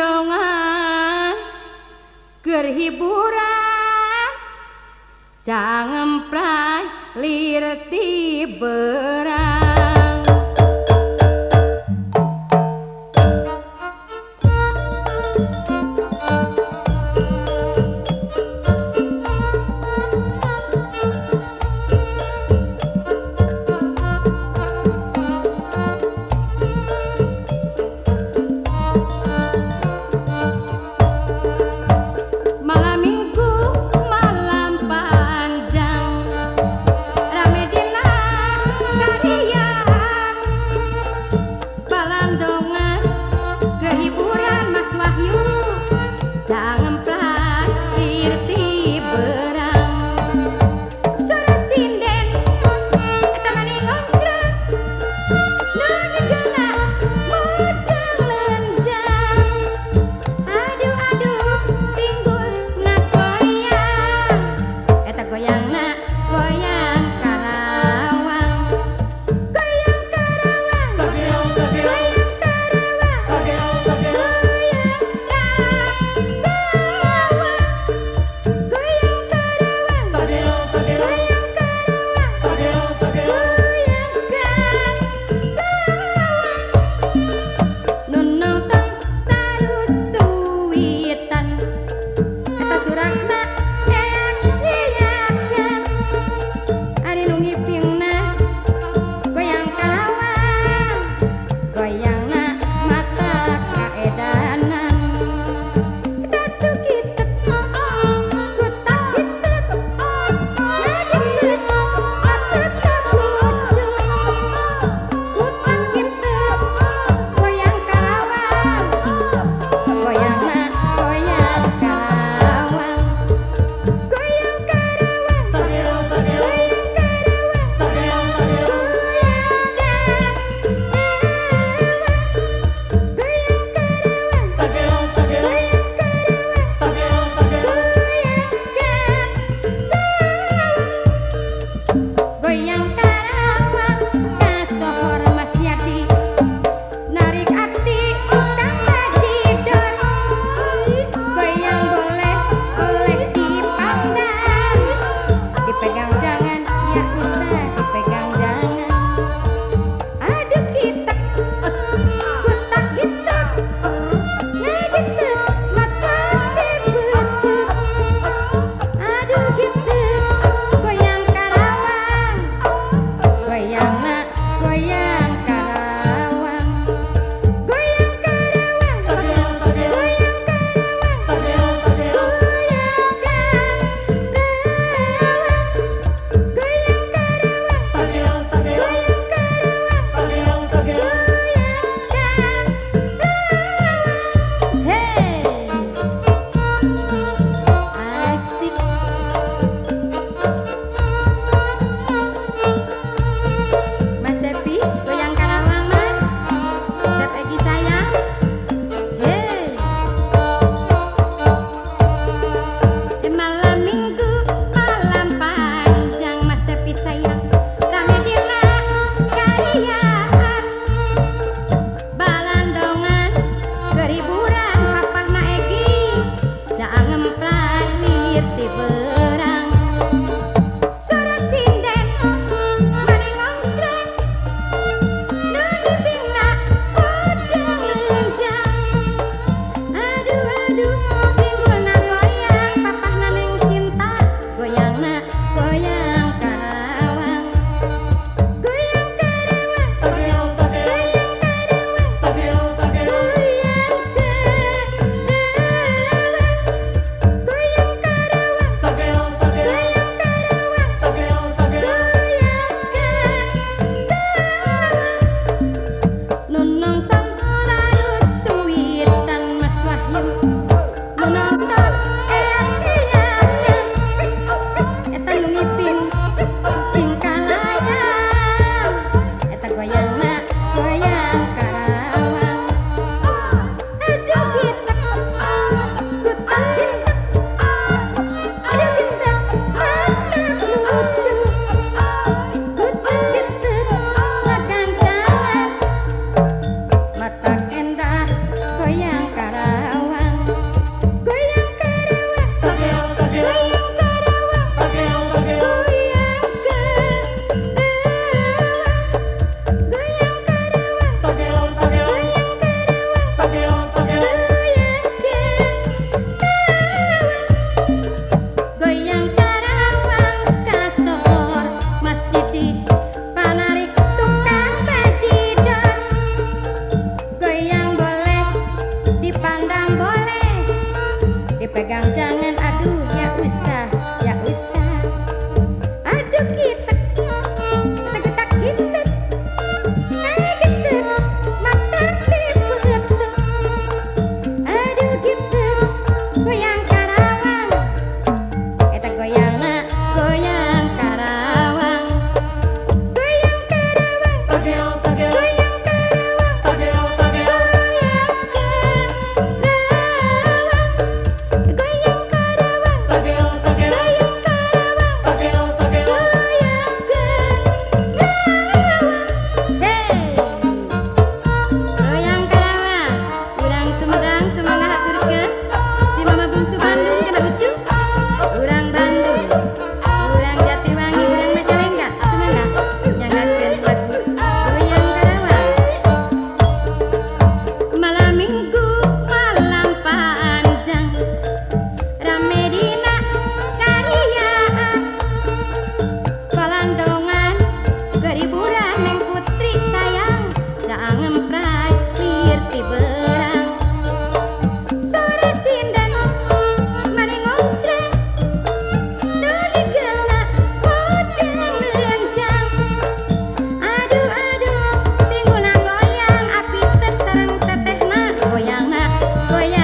balandongan keur hiburan cangempray lir ti berang. Mata endah goyang karawang. salam boleh, dipegang jangan, aduh ya usah, ya usah. Aduh kita getak gitu, gitu, mata dibuat. Aduh gitu, goyang Karawang, eta goyang nak, goyang Karawang, goyang Karawang, Tagel, tagel, goyang Karawang, tagel, tagel, goyang Karawang, tagel, tagel, goyang Karawang, tagel, tagel. goyang Karawang. Hey, goyang Karawang, urang Sumedang semangat haturkeun di Mama Bungsu Bandung cenah ucup, urang Bandung, urang Jatiwangi, urang Majalengka semangat nyangakeun lagu goyang Karawang. Malam minggu, malam panjang, rame dina karyaan, palandongan geriburan neng putri sayang, caangem prai lir ti beurang. Sore sinden maning ngocreng, doli geuna bojang leunjang. Aduh aduh, pinggulna goyang, apiteun sareng tetehna goyangna, goyang